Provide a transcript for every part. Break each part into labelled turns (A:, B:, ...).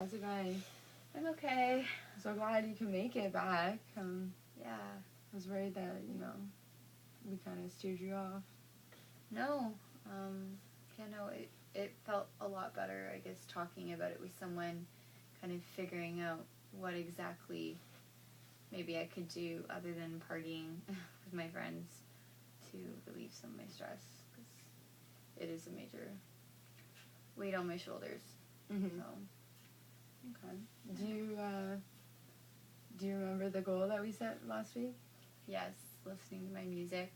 A: How's it going?
B: I'm okay.
A: So glad you can make it back.
B: Yeah.
A: I was worried that, we kind of steered you off.
B: No. It felt a lot better, I guess, talking about it with someone, kind of figuring out what exactly maybe I could do other than partying with my friends to relieve some of my stress, because it is a major weight on my shoulders.
A: Mm-hmm.
B: So.
A: Okay. Do you remember the goal that we set last week?
B: Yes, listening to my music.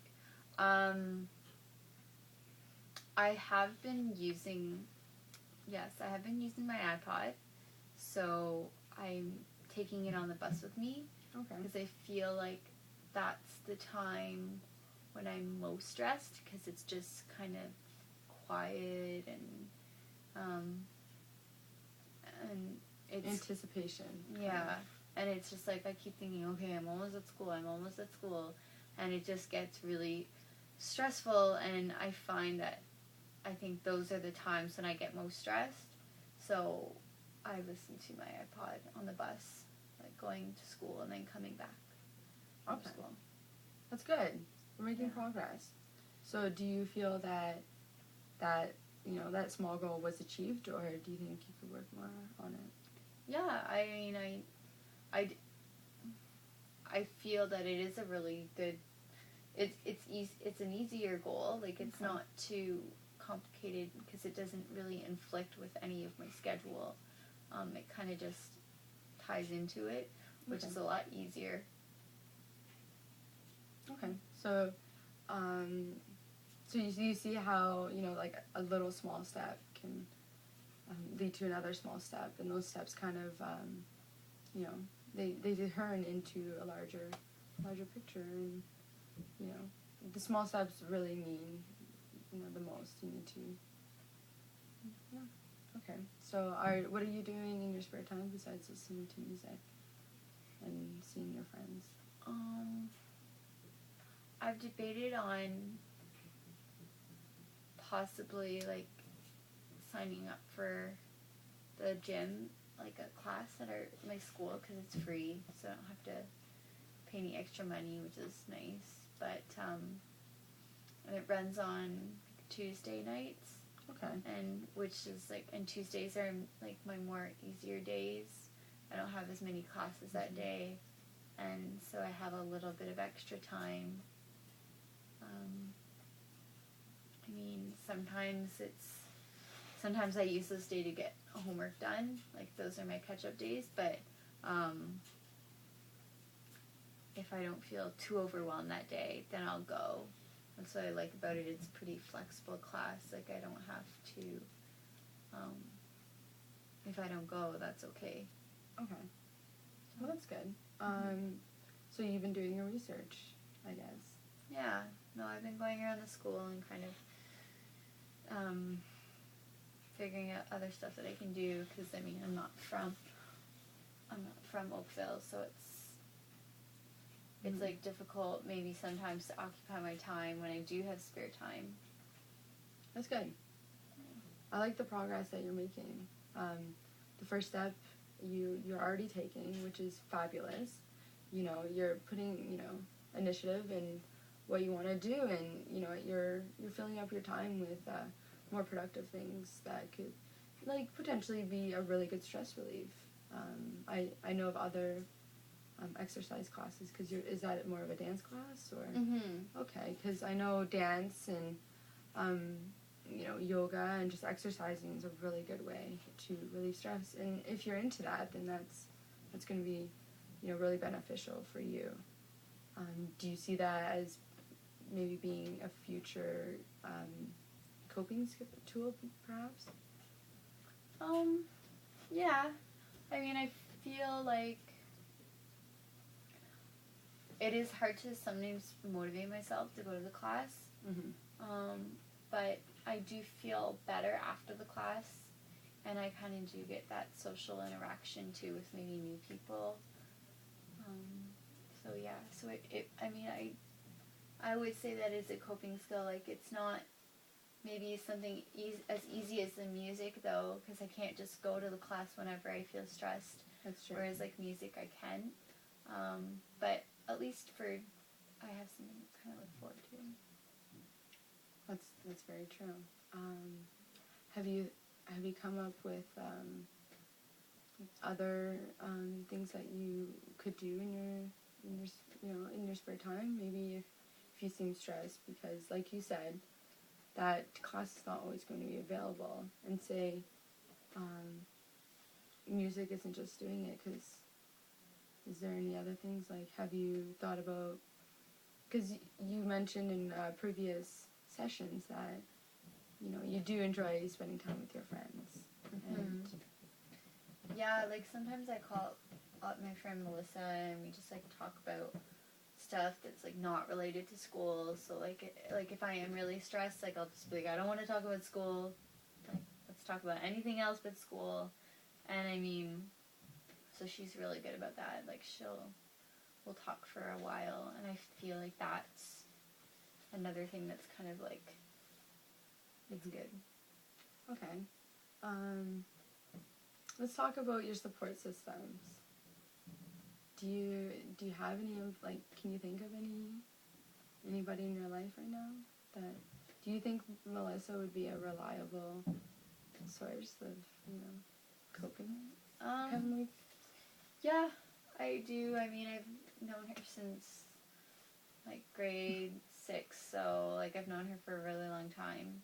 B: Um, I have been using, I have been using my iPod, so I'm taking it on the bus with me,
A: Okay.
B: because I feel like that's the time when I'm most stressed, because it's just kind of quiet and it's
A: Anticipation.
B: yeah, and it's just like I keep thinking, okay, I'm almost at school, and it just gets really stressful, and I find that I think those are the times when I get most stressed. So I listen to my iPod on the bus, like going to school and then coming back from
A: Okay.
B: school.
A: That's good. We're making
B: Yeah.
A: progress. So do you feel that that small goal was achieved, or do you think you could work more on it?
B: Yeah, I mean, I feel that it is a really good. It's an easier goal. Like, it's
A: Okay.
B: not too complicated, because it doesn't really inflict with any of my schedule. It kind of just ties into it, which is a lot easier.
A: Okay. So, you see how, like a little small step can lead to another small step, and those steps kind of, they turn into a larger picture, and, the small steps really mean, the most. You need to, yeah. Okay. So, what are you doing in your spare time besides listening to music and seeing your friends?
B: I've debated on possibly, like, signing up for the gym, like a class at my school, because it's free, so I don't have to pay any extra money, which is nice. But and it runs on Tuesday nights,
A: Okay.
B: and which is like, and Tuesdays are like my more easier days. I don't have as many classes that day, and so I have a little bit of extra time. I mean, sometimes I use this day to get homework done. Like, those are my catch-up days. But if I don't feel too overwhelmed that day, then I'll go. That's what I like about it. It's a pretty flexible class. Like, I don't have to. If I don't go, that's okay.
A: Okay. Well, that's good. So you've been doing your research, I guess.
B: Yeah. No, I've been going around the school and kind of figuring out other stuff that I can do, because I mean, I'm not from Oakville, so it's like difficult maybe sometimes to occupy my time when I do have spare time.
A: That's good. I like the progress that you're making. The first step you're already taking, which is fabulous. You're putting, initiative in what you want to do, and you're filling up your time with more productive things that could, like, potentially be a really good stress relief. I know of other exercise classes, because is that more of a dance class, or?
B: Mm-hmm.
A: Okay, because I know dance and yoga and just exercising is a really good way to relieve stress, and if you're into that, then that's going to be really beneficial for you. Do you see that as maybe being a future coping tool, perhaps?
B: Yeah. I mean, I feel like it is hard to sometimes motivate myself to go to the class.
A: Mm-hmm.
B: But I do feel better after the class, and I kind of do get that social interaction too with maybe new people. So yeah, I mean, I would say that it's a coping skill. Like, it's not maybe something as easy as the music, though, because I can't just go to the class whenever I feel stressed.
A: That's true.
B: Whereas, like, music, I can. But at least I have something to kind of look forward to.
A: That's very true. Have you come up with other things that you could do in your spare time? Maybe if you seem stressed, because like you said, that class is not always going to be available, and say music isn't just doing it. Because is there any other things, like, have you thought about, because you mentioned in previous sessions that you do enjoy spending time with your friends. And
B: yeah, like sometimes I call up my friend Melissa and we just like talk about stuff that's like not related to school. So like if I am really stressed, like I'll just be like, I don't want to talk about school. Like, let's talk about anything else but school. And I mean, so she's really good about that. Like we'll talk for a while, and I feel like that's another thing that's kind of like, it's good.
A: Okay. Let's talk about your support systems. Do you have any, like, can you think of anybody in your life right now that, do you think Melissa would be a reliable source of, coping?
B: Yeah, I do. I mean, I've known her since like grade 6, so like I've known her for a really long time.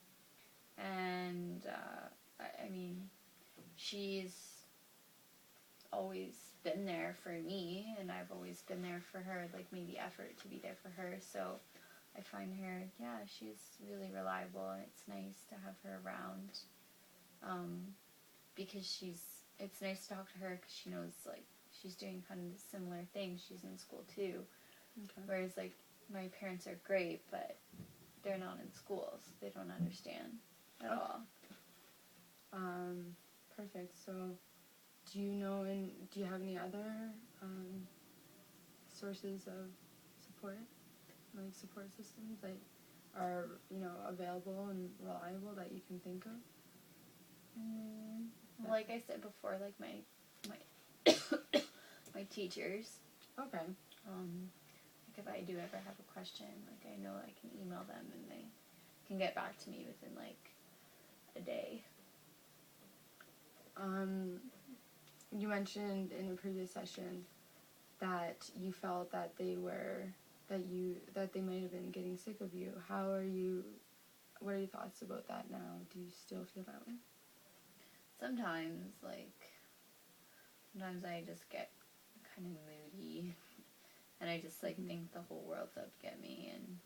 B: And I mean, she's always been there for me, and I've always been there for her, like made the effort to be there for her. So I find her, yeah, she's really reliable, and it's nice to have her around, because it's nice to talk to her because she knows, like, she's doing kind of similar things. She's in school too.
A: Okay.
B: Whereas, like, my parents are great, but they're not in school, so they don't understand at all.
A: Perfect. So, do you have any other sources of support, like support systems that are available and reliable that you can think of?
B: Like I said before, like my my teachers.
A: Okay.
B: Like if I do ever have a question, like I know I can email them and they can get back to me within like a day.
A: You mentioned in a previous session that you felt that they might have been getting sick of you. What are your thoughts about that now? Do you still feel that way?
B: Sometimes I just get kind of moody, and I just like think the whole world's out to get me. And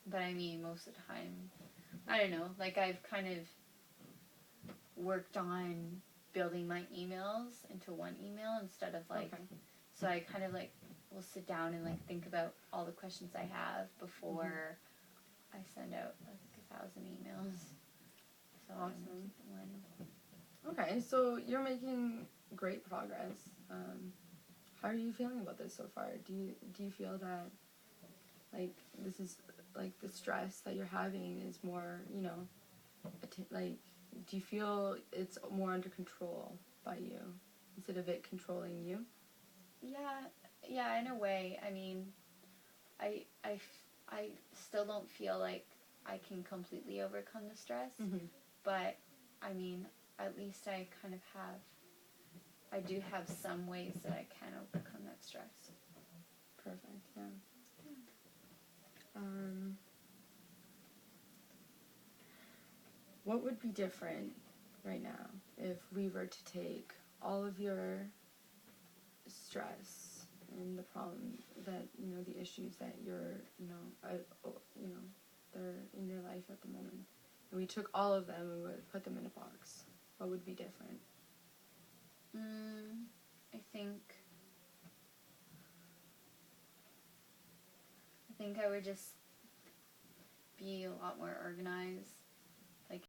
B: but I mean, most of the time, I don't know. Like I've kind of worked on building my emails into one email instead of like. Okay. So I kind of like will sit down and like think about all the questions I have before I send out like 1,000 emails. So
A: awesome. Okay, so you're making great progress. How are you feeling about this so far? Do you feel that, like, this is, like, the stress that you're having is more, like, do you feel it's more under control by you instead of it controlling you?
B: Yeah, in a way. I mean, I still don't feel like I can completely overcome the stress, but I mean, at least I do have some ways that I can overcome that stress.
A: Perfect, yeah. What would be different right now if we were to take all of your stress and the problem that, the issues that you're, they're in your life at the moment, and we took all of them and we would put them in a box? What would be different?
B: I think I would just be a lot more organized.